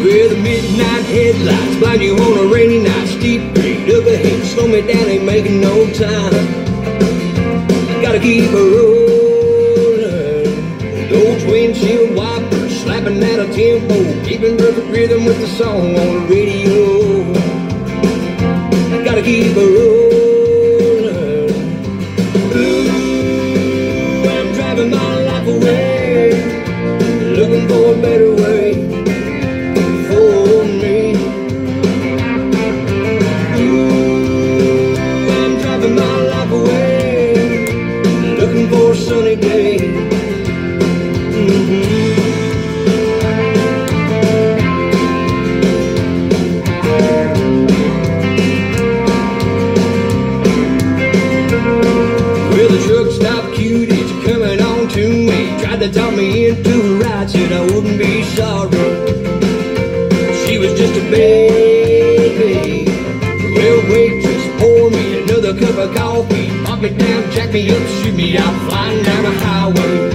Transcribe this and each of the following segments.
Where the midnight headlights blind you on a rainy night. Steep grade up ahead, slow me down, ain't making no time. Gotta keep her rolling. Those windshield wipers slapping at a tempo, keeping perfect rhythm with the song on the radio. Gotta keep her rolling. Ooh, I'm driving my life away, looking for a better way for me. Ooh, I'm driving my life away, looking for a sunny day. Well, the truck stop cuties coming on to me, tried to talk me into a ride, said I wouldn't be sorry. She was just a baby. Well, waitress, pour me another cup of coffee, pop me down, jack me up, shoot me out, flying down the highway.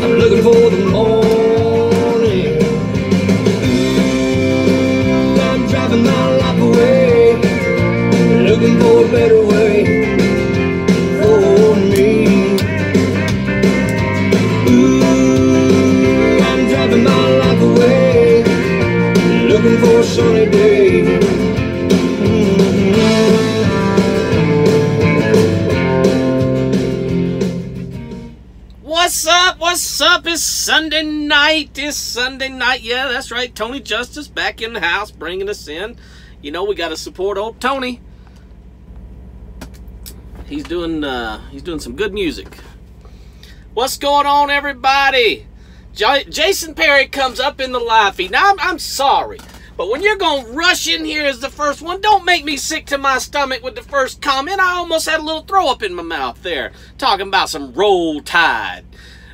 I'm looking for the morning. Ooh, I'm driving my life away, looking for a better way for me. Ooh, I'm driving my life away, looking for a sunny day. What's up? What's up? It's Sunday night. It's Sunday night. Yeah, that's right. Tony Justice back in the house, bringing us in. You know, we got to support old Tony. He's doing some good music. What's going on, everybody? Jason Perry comes up in the live feed. Now, I'm sorry, but when you're going to rush in here as the first one, don't make me sick to my stomach with the first comment. I almost had a little throw up in my mouth there, talking about some Roll Tide.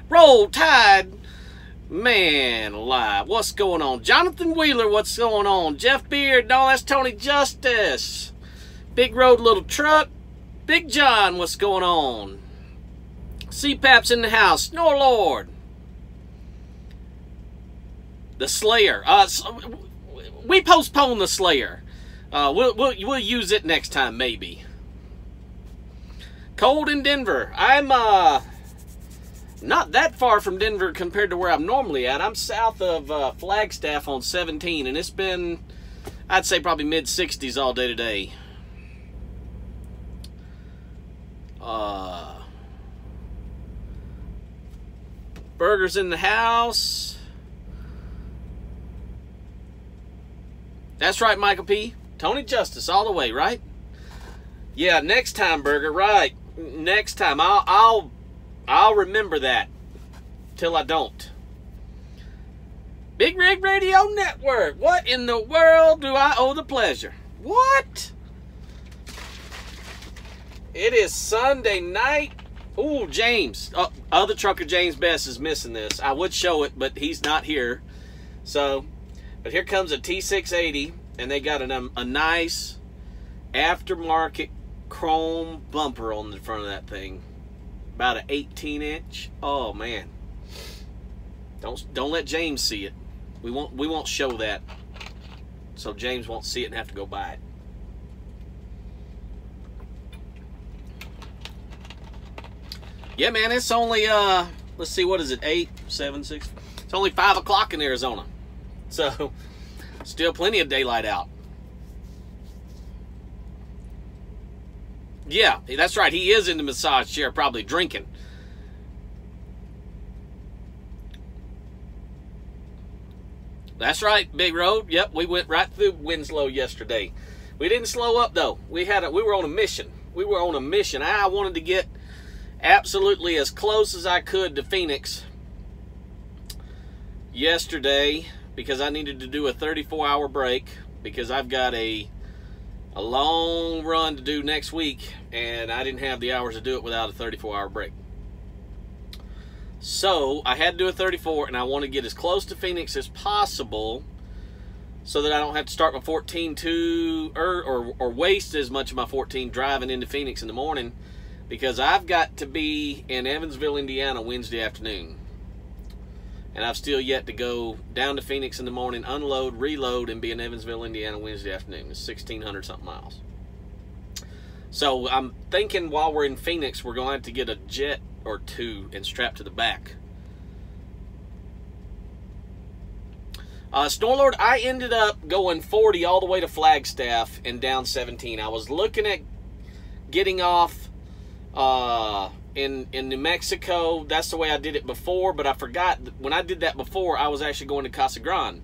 Roll Tide, man alive. What's going on? Jonathan Wheeler, what's going on? Jeff Beard, no, that's Tony Justice. Big Road Little Truck. Big John, what's going on? CPAP's in the house. Snore Lord. The Slayer. We postponed the Slayer. We'll use it next time, maybe. Cold in Denver. I'm not that far from Denver compared to where I'm normally at. I'm south of Flagstaff on 17, and it's been, I'd say, probably mid-60s all day today. Burgers in the house. That's right, Michael P. Tony Justice all the way, right? Yeah, next time, Burger, right. Next time. I'll remember that till I don't. Big Rig Radio Network. What in the world do I owe the pleasure? What? It is Sunday night. Ooh, James. Other trucker James Best is missing this. I would show it, but he's not here. So, but here comes a T680, and they got a nice aftermarket chrome bumper on the front of that thing. About an 18-inch. Oh man. Don't let James see it. We won't show that. So James won't see it and have to go buy it. Yeah, man, it's only, let's see, what is it, 8, 7, 6? It's only 5 o'clock in Arizona. So, still plenty of daylight out. Yeah, that's right. He is in the massage chair, probably drinking. That's right, Big Road. Yep, we went right through Winslow yesterday. We didn't slow up, though. We were on a mission. We were on a mission. I wanted to get absolutely as close as I could to Phoenix yesterday because I needed to do a 34-hour break because I've got a long run to do next week and I didn't have the hours to do it without a 34-hour break. So I had to do a 34 and I want to get as close to Phoenix as possible so that I don't have to start my 14 or waste as much of my 14 driving into Phoenix in the morning, because I've got to be in Evansville, Indiana Wednesday afternoon. And I've still yet to go down to Phoenix in the morning, unload, reload, and be in Evansville, Indiana Wednesday afternoon. It's 1,600 something miles. So I'm thinking while we're in Phoenix, we're going to have to get a jet or two and strap to the back. Snorlord, I ended up going 40 all the way to Flagstaff and down 17. I was looking at getting off in New Mexico. That's the way I did it before, but I forgot that when I did that before, I was actually going to Casa Grande.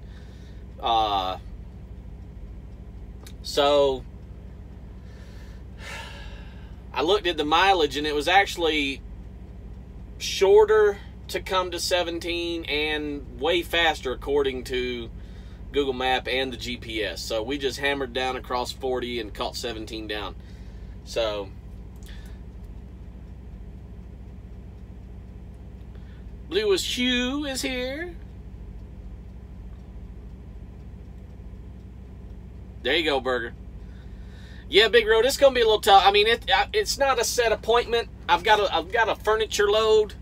So I looked at the mileage, and it was actually shorter to come to 17 and way faster according to Google Map and the GPS. So we just hammered down across 40 and caught 17 down. So Bluest Hugh is here. There you go, Burger. Yeah, Big Road, it's gonna be a little tough. I mean, it's not a set appointment. I've got a furniture load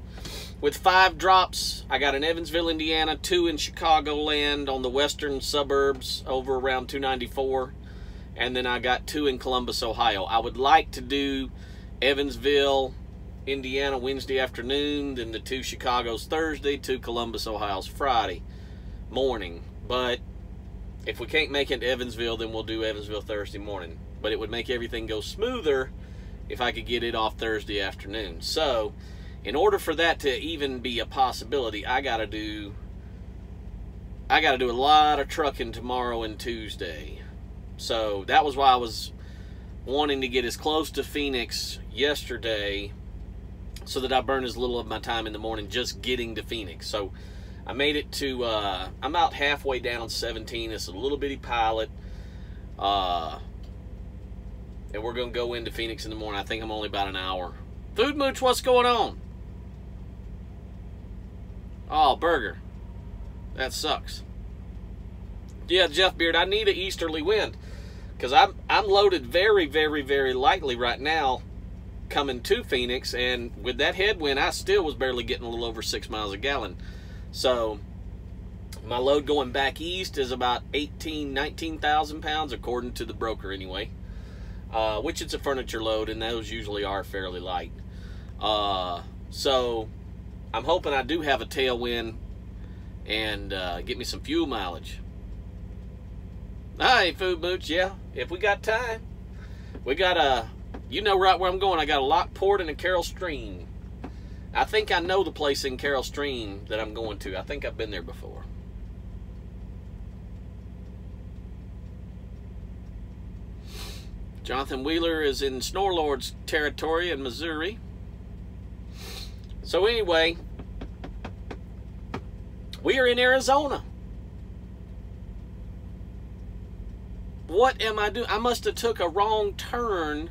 with 5 drops. I got in Evansville, Indiana, 2 in Chicagoland on the western suburbs over around 294, and then I got 2 in Columbus, Ohio. I would like to do Evansville, Indiana Wednesday afternoon, then the 2 Chicago's Thursday, 2 Columbus, Ohio's Friday morning. But if we can't make it to Evansville, then we'll do Evansville Thursday morning. But it would make everything go smoother if I could get it off Thursday afternoon. So in order for that to even be a possibility, I gotta do a lot of trucking tomorrow and Tuesday. So that was why I was wanting to get as close to Phoenix yesterday so that I burn as little of my time in the morning just getting to Phoenix. So I made it to, I'm about halfway down 17. It's a little bitty pilot. And we're going to go into Phoenix in the morning. I think I'm only about an hour. Food Mooch, what's going on? Oh, Burger. That sucks. Yeah, Jeff Beard, I need an easterly wind. Because I'm loaded very, very, very lightly right now coming to Phoenix. And with that headwind, I still was barely getting a little over 6 miles a gallon. So my load going back east is about 19,000 pounds, according to the broker anyway. Which it's a furniture load, and those usually are fairly light. So I'm hoping I do have a tailwind and get me some fuel mileage. Hey, Food Mooch, yeah, if we got time. We got you know right where I'm going. I got a Lockport and a Carroll Stream. I think I know the place in Carroll Stream that I'm going to. I think I've been there before. Jonathan Wheeler is in Snorlord's territory in Missouri. So anyway, we are in Arizona. What am I doing? I must have took a wrong turn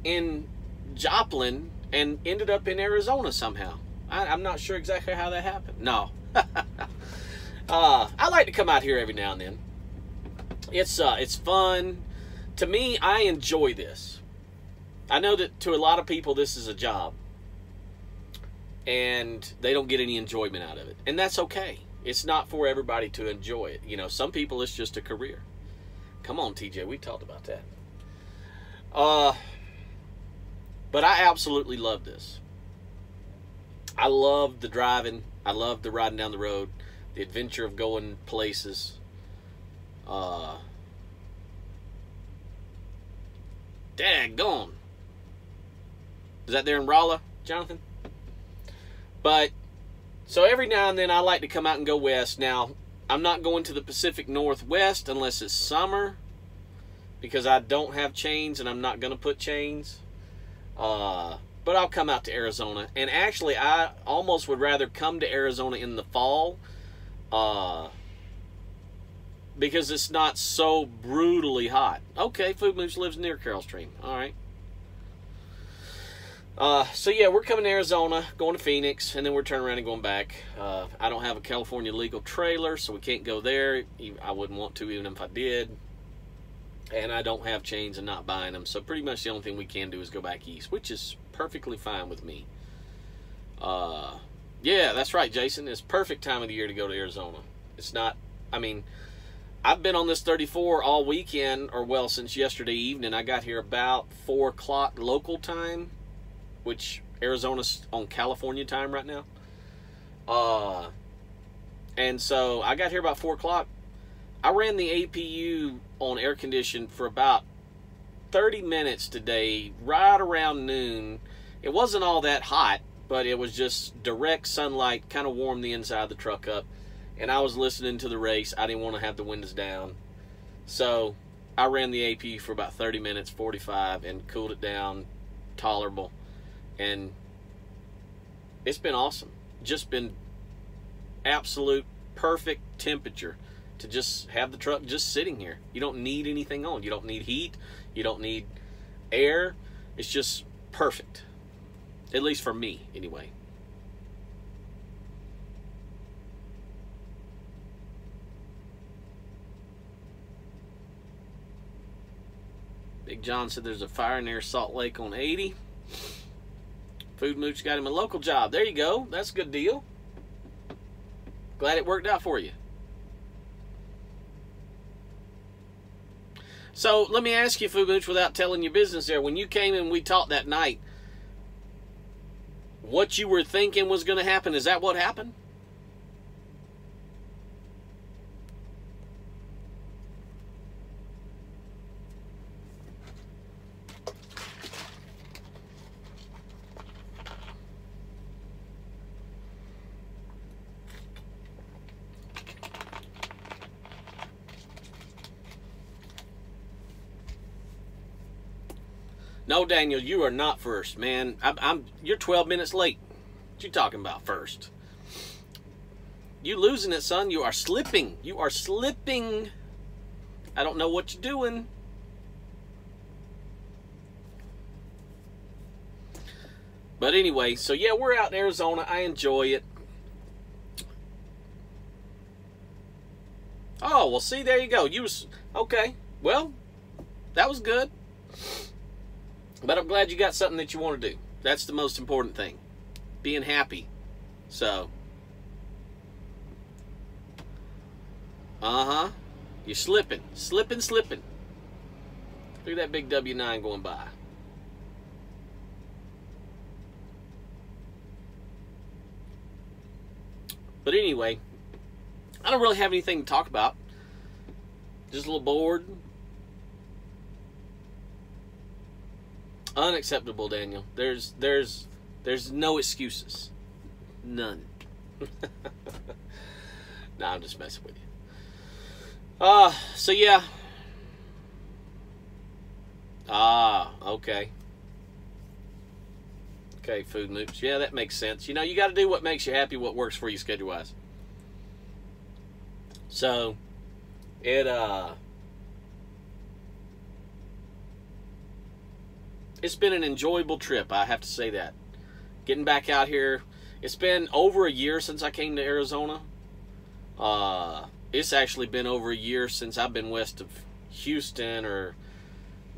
in Joplin and ended up in Arizona somehow. I'm not sure exactly how that happened. No. I like to come out here every now and then. It's fun. To me, I enjoy this. I know that to a lot of people, this is a job. And they don't get any enjoyment out of it. And that's okay. It's not for everybody to enjoy it. You know, some people, it's just a career. Come on, TJ, we talked about that. But I absolutely love this. I love the driving. I love the riding down the road. The adventure of going places. Daggone. Is that there in Rolla, Jonathan? But, so every now and then I like to come out and go west. Now, I'm not going to the Pacific Northwest unless it's summer, because I don't have chains and I'm not going to put chains. But I'll come out to Arizona. And actually, I almost would rather come to Arizona in the fall, because it's not so brutally hot. Okay, Food Moose lives near Carroll Stream. All right. So yeah, we're coming to Arizona, going to Phoenix, and then we're turning around and going back. I don't have a California legal trailer, so we can't go there. I wouldn't want to even if I did. And I don't have chains and not buying them. So pretty much the only thing we can do is go back east, which is perfectly fine with me. Yeah, that's right, Jason. It's perfect time of the year to go to Arizona. It's not, I mean, I've been on this 34 all weekend, or well, since yesterday evening. I got here about 4 o'clock local time, which Arizona's on California time right now. And so I got here about 4 o'clock. I ran the APU on air condition for about 30 minutes today, right around noon. It wasn't all that hot, but it was just direct sunlight, kind of warmed the inside of the truck up. And I was listening to the race. I didn't want to have the windows down. So I ran the APU for about 30 minutes, 45, and cooled it down, tolerable. And it's been awesome. Just been absolute perfect temperature to just have the truck just sitting here. You don't need anything on. You don't need heat. You don't need air. It's just perfect. At least for me, anyway. Big John said there's a fire near Salt Lake on 80. Food Mooch got him a local job. There you go. That's a good deal. Glad it worked out for you. So let me ask you, Food Mooch, without telling your business there. When you came and we talked that night, what you were thinking was going to happen, is that what happened? No, Daniel, you are not first, man. You're 12 minutes late. What you talking about first? You losing it, son. You are slipping. You are slipping. I don't know what you're doing. But anyway, so yeah, we're out in Arizona. I enjoy it. Oh, well, see, there you go. You was, okay. Well, that was good. But I'm glad you got something that you want to do. That's the most important thing. Being happy. So. Uh-huh. You're slipping. Slipping, slipping. Look at that big W9 going by. But anyway, I don't really have anything to talk about. Just a little bored. Unacceptable, Daniel. There's no excuses. None. Nah, I'm just messing with you. So yeah. Okay. Okay, Food Mooch. Yeah, that makes sense. You know, you got to do what makes you happy, what works for you schedule-wise. So, it's been an enjoyable trip, I have to say that. Getting back out here, it's been over a year since I came to Arizona. It's actually been over a year since I've been west of Houston or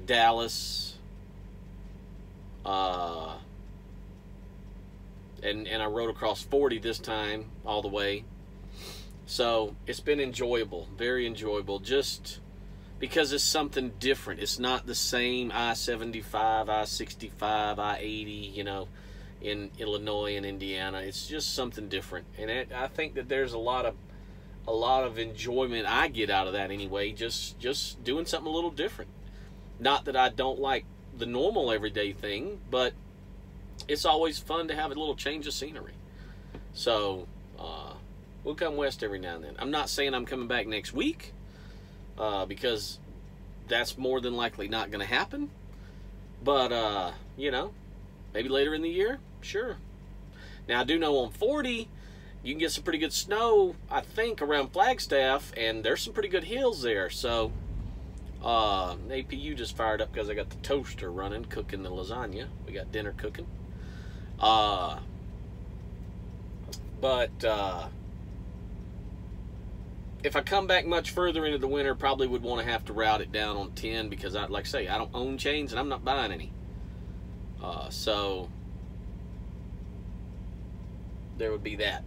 Dallas. And I rode across 40 this time, all the way. So, it's been enjoyable, very enjoyable, just because it's something different. It's not the same I-75, I-65, I-80, you know, in Illinois and Indiana. It's just something different. And I think that there's a lot of enjoyment I get out of that anyway, just doing something a little different. Not that I don't like the normal everyday thing, but it's always fun to have a little change of scenery. So, we'll come west every now and then. I'm not saying I'm coming back next week, because that's more than likely not going to happen. But, you know, maybe later in the year, sure. Now, I do know on 40, you can get some pretty good snow, I think, around Flagstaff, and there's some pretty good hills there. So, APU just fired up because I got the toaster running, cooking the lasagna. We got dinner cooking. If I come back much further into the winter, probably would want to have to route it down on 10 because, like I say, I don't own chains and I'm not buying any. So, there would be that.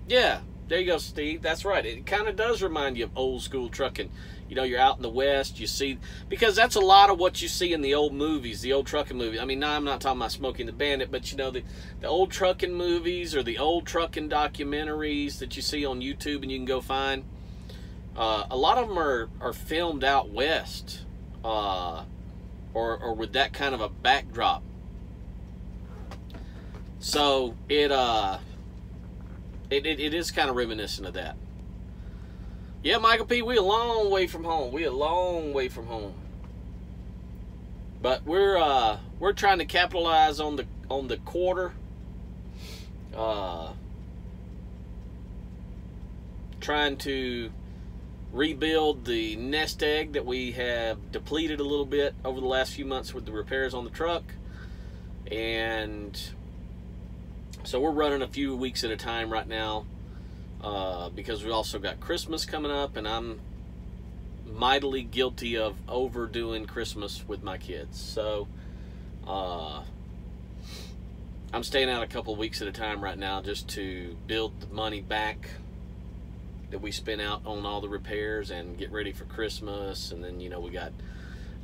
Yeah, there you go, Steve. That's right. It kind of does remind you of old school trucking. You know, you're out in the West, you see, because that's a lot of what you see in the old movies, the old trucking movies. I mean, now I'm not talking about Smokey and the Bandit, but you know, the old trucking movies or the old trucking documentaries that you see on YouTube and you can go find. A lot of them are filmed out West, or with that kind of a backdrop. So it is kind of reminiscent of that. Yeah, Michael P., we a long way from home. We a long way from home. But we're trying to capitalize on the quarter. Trying to rebuild the nest egg that we have depleted a little bit over the last few months with the repairs on the truck. And so we're running a few weeks at a time right now, because we also got Christmas coming up, and I'm mightily guilty of overdoing Christmas with my kids. So I'm staying out a couple of weeks at a time right now just to build the money back that we spent out on all the repairs and get ready for Christmas. And then, you know, we got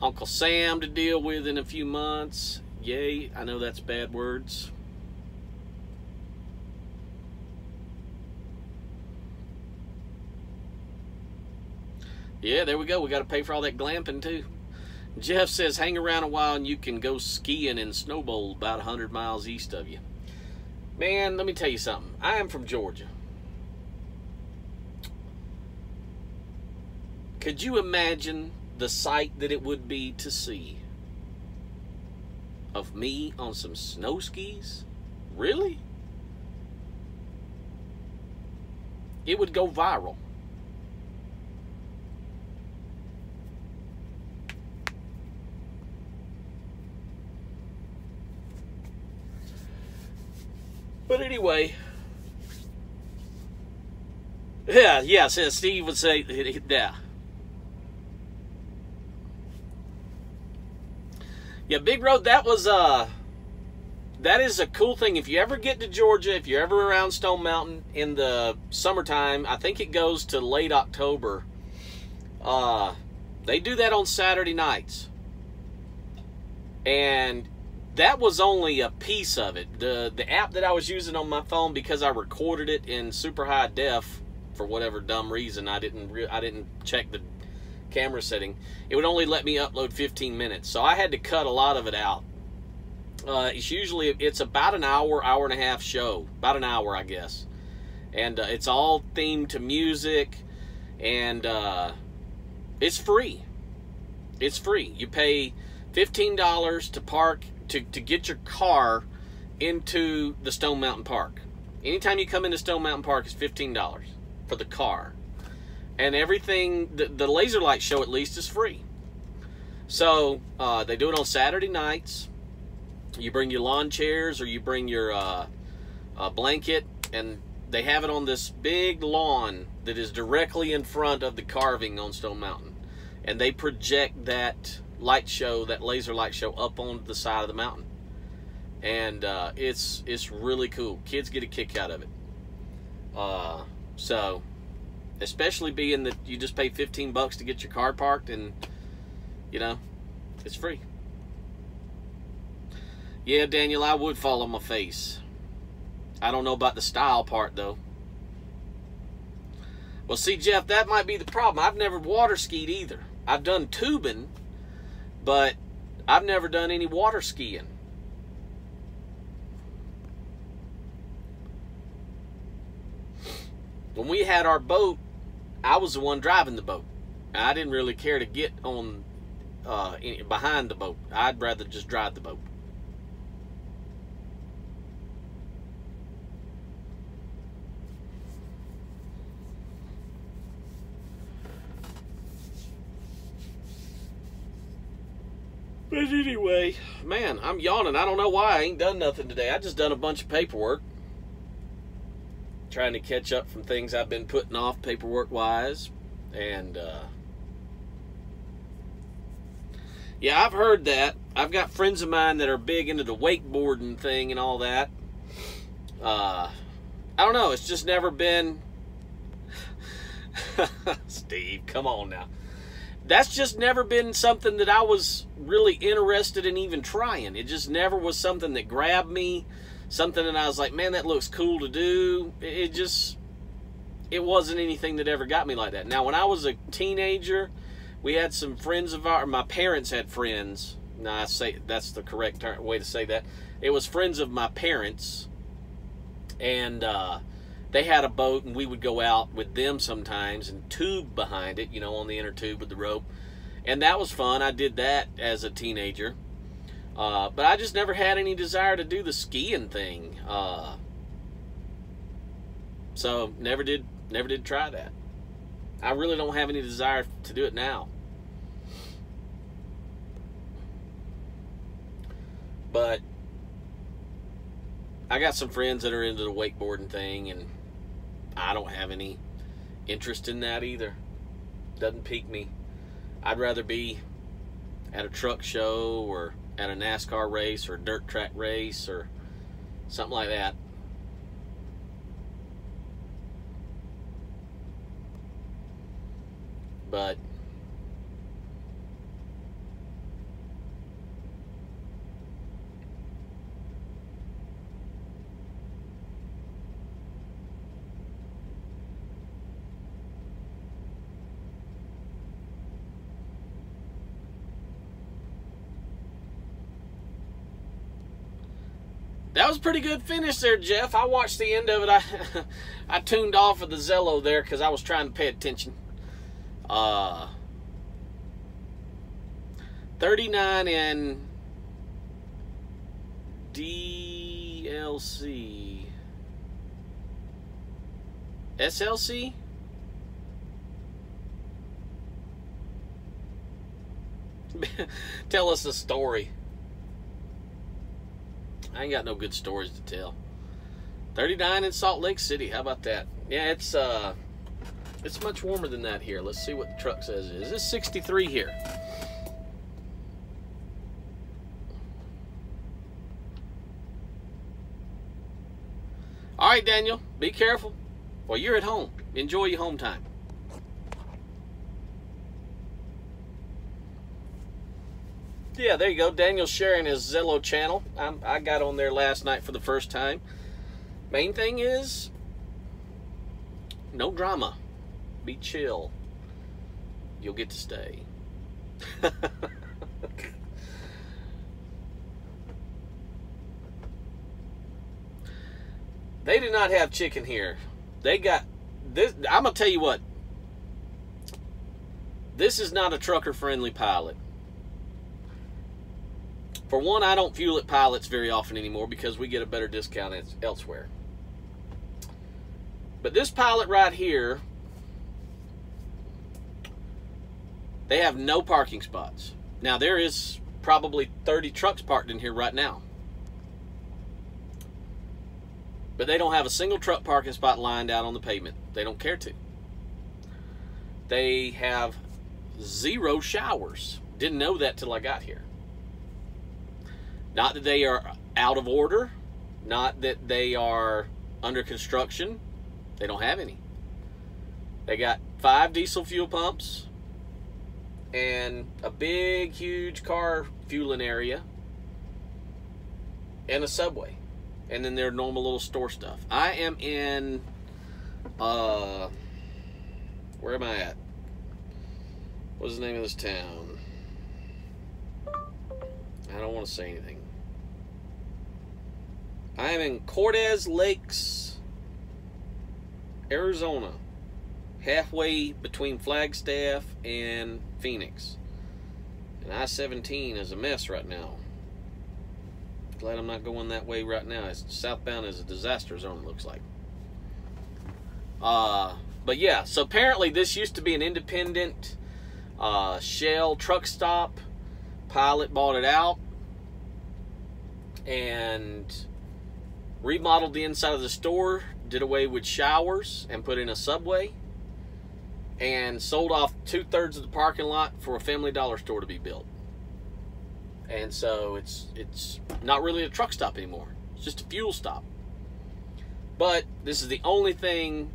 Uncle Sam to deal with in a few months. Yay, I know that's bad words. Yeah, there we go. We got to pay for all that glamping too. Jeff says, hang around a while and you can go skiing in Snowbowl about 100 miles east of you. Man, let me tell you something. I am from Georgia. Could you imagine the sight that it would be to see of me on some snow skis? Really? It would go viral. But anyway, yeah, says Steve would say, yeah. Yeah, Big Road, that is a cool thing. If you ever get to Georgia, if you're ever around Stone Mountain in the summertime, I think it goes to late October. They do that on Saturday nights. And that was only a piece of it. The app that I was using on my phone, because I recorded it in super high def for whatever dumb reason, I didn't check the camera setting. It would only let me upload 15 minutes, so I had to cut a lot of it out. It's about an hour and a half show, about an hour, I guess, and it's all themed to music, and it's free. It's free. You pay $15 to park to get your car into the Stone Mountain Park. Anytime you come into Stone Mountain Park, it's $15 for the car. And everything, the laser light show at least, is free. So they do it on Saturday nights. You bring your lawn chairs or you bring your blanket, and they have it on this big lawn that is directly in front of the carving on Stone Mountain. And they project that light show, that laser light show, up on the side of the mountain. And it's really cool. Kids get a kick out of it. So, especially being that you just pay $15 to get your car parked, and you know, it's free. Yeah, Daniel, I would fall on my face. I don't know about the style part though. Well, see, Jeff, that might be the problem. I've never water skied either. I've done tubing, but I've never done any water skiing. When we had our boat, I was the one driving the boat. I didn't really care to get on behind the boat. I'd rather just drive the boat. But anyway, man, I'm yawning. I don't know why. I ain't done nothing today. I just done a bunch of paperwork. Trying to catch up from things I've been putting off paperwork wise. And Yeah, I've heard that. I've got friends of mine that are big into the wakeboarding thing and all that. I don't know. It's just never been... Steve, come on now. That's just never been something that I was really interested in even trying. It just never was something that grabbed me. Something that I was like, man, that looks cool to do. It wasn't anything that ever got me like that. Now, when I was a teenager, we had some friends of ours. My parents had friends. No, I say that's the correct way to say that. It was friends of my parents, and they had a boat, and we would go out with them sometimes and tube behind it, you know, on the inner tube with the rope, and that was fun. I did that as a teenager, but I just never had any desire to do the skiing thing. So never did try that. I really don't have any desire to do it now. But I got some friends that are into the wakeboarding thing, and I don't have any interest in that either. Doesn't pique me. I'd rather be at a truck show or at a NASCAR race or a dirt track race or something like that. But that was a pretty good finish there, Jeff. I watched the end of it. I tuned off of the Zello there because I was trying to pay attention. 39 in DLC. SLC? Tell us a story. I ain't got no good stories to tell. 39 in Salt Lake City. How about that? Yeah, it's much warmer than that here. Let's see what the truck says it is. It's 63 here. All right, Daniel, be careful. Well, you're at home. Enjoy your home time. Yeah, there you go. Daniel's sharing his Zello channel. I got on there last night for the first time. Main thing is, no drama. Be chill. You'll get to stay. They do not have chicken here. They got this. I'm going to tell you what. This is not a trucker-friendly pilot. For one, I don't fuel at pilots very often anymore because we get a better discount elsewhere. But this pilot right here, they have no parking spots. Now, there is probably 30 trucks parked in here right now. But they don't have a single truck parking spot lined out on the pavement. They don't care to. They have 0 showers. Didn't know that till I got here. Not that they are out of order. Not that they are under construction. They don't have any. They got 5 diesel fuel pumps and a big, huge car fueling area and a Subway. And then their normal little store stuff. I am in, where am I at? What's the name of this town? I don't want to say anything. I am in Cortez Lakes, Arizona. Halfway between Flagstaff and Phoenix. And I-17 is a mess right now. Glad I'm not going that way right now. It's southbound is a disaster zone, it looks like. But yeah, so apparently this used to be an independent Shell truck stop. Pilot bought it out and remodeled the inside of the store, did away with showers and put in a Subway, and sold off 2/3 of the parking lot for a Family Dollar store to be built. And so it's not really a truck stop anymore. It's just a fuel stop. But this is the only thing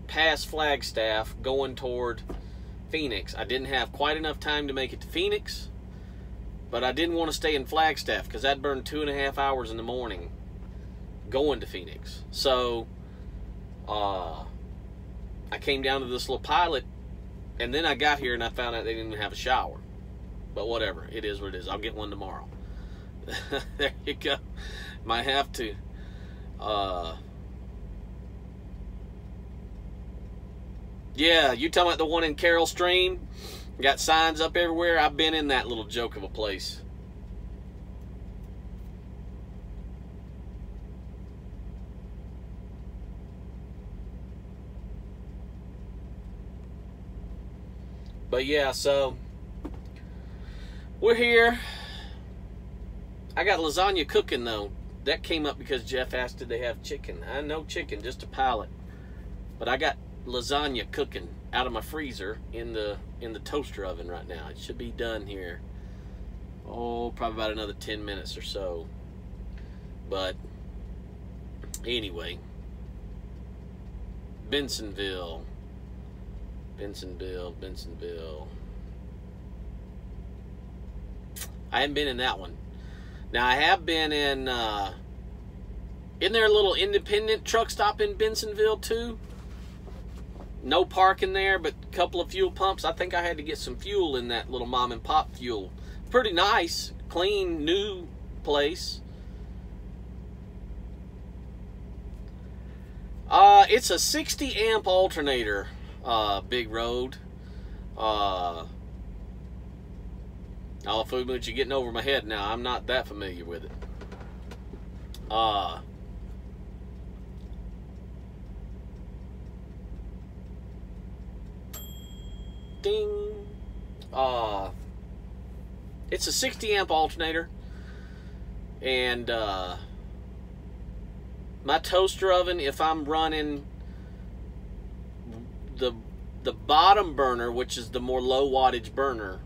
past Flagstaff going toward Phoenix. I didn't have quite enough time to make it to Phoenix, but I didn't want to stay in Flagstaff because I'd burn 2.5 hours in the morning going to Phoenix. So I came down to this little pilot, and then I got here and I found out they didn't even have a shower. But whatever, it is what it is. I'll get one tomorrow. There you go. Might have to. Yeah, you talking about the one in Carroll Stream? Got signs up everywhere. I've been in that little joke of a place. But yeah, so we're here. I got lasagna cooking though. That came up because Jeff asked did they have chicken. I know chicken, just a pallet. But I got lasagna cooking out of my freezer in the toaster oven right now. It should be done here. Oh, probably about another 10 minutes or so. But anyway, Bensonville. I haven't been in that one. Now I have been in isn't there a little independent truck stop in Bensonville too? No parking there, but a couple of fuel pumps. I think I had to get some fuel in that little mom and pop fuel. Pretty nice, clean, new place. It's a 60 amp alternator, big road. Oh, food mood, you're getting over my head now. I'm not that familiar with it. Ding. It's a 60 amp alternator, and my toaster oven, if I'm running the bottom burner, which is the more low wattage burner,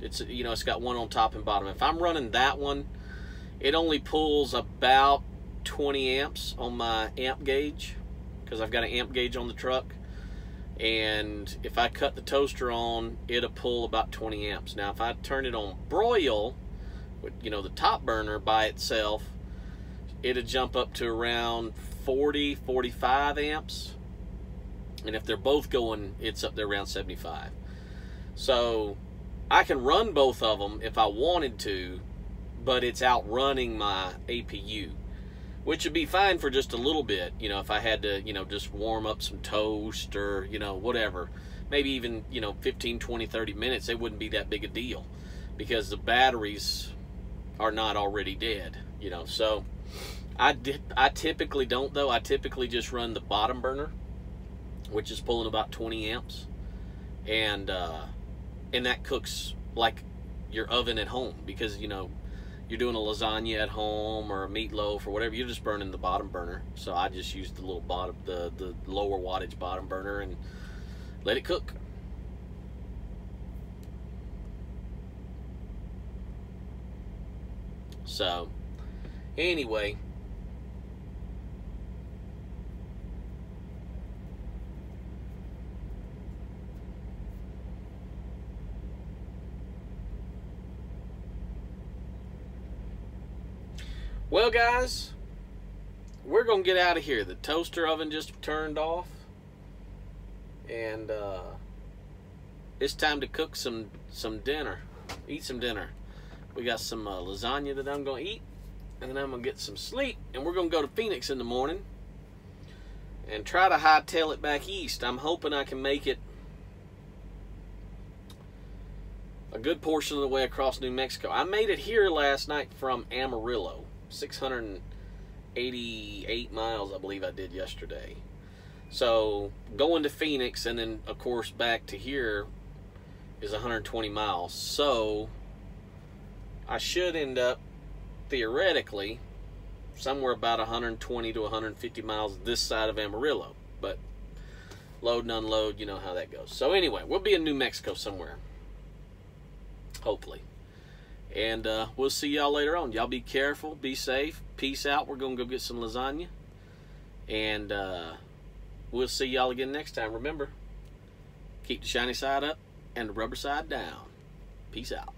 it's, you know, it's got one on top and bottom. If I'm running that one, it only pulls about 20 amps on my amp gauge, because I've got an amp gauge on the truck. And if I cut the toaster on, it'll pull about 20 amps. Now if I turn it on broil, with, you know, the top burner by itself, it'll jump up to around 40-45 amps. And if they're both going, it's up there around 75. So I can run both of them if I wanted to, but it's outrunning my APU, which would be fine for just a little bit, you know, if I had to, you know, just warm up some toast or, you know, whatever. Maybe even, you know, 15, 20, 30 minutes, it wouldn't be that big a deal because the batteries are not already dead, you know. So I typically don't, though. I typically just run the bottom burner, which is pulling about 20 amps. And that cooks like your oven at home because, you know, you're doing a lasagna at home or a meatloaf or whatever, you're just burning the bottom burner. So I just use the little bottom, the lower wattage bottom burner and let it cook. So anyway, well, guys, we're going to get out of here. The toaster oven just turned off. And it's time to cook some dinner. Eat some dinner. We got some lasagna that I'm going to eat. And then I'm going to get some sleep. And we're going to go to Phoenix in the morning. And try to hightail it back east. I'm hoping I can make it a good portion of the way across New Mexico. I made it here last night from Amarillo. 688 miles, I believe I did yesterday. So going to Phoenix and then of course back to here is 120 miles. So I should end up theoretically somewhere about 120 to 150 miles this side of Amarillo. But load and unload, you know how that goes. So anyway, we'll be in New Mexico somewhere, hopefully. And we'll see y'all later on. Y'all be careful. Be safe. Peace out. We're going to go get some lasagna. And we'll see y'all again next time. Remember, keep the shiny side up and the rubber side down. Peace out.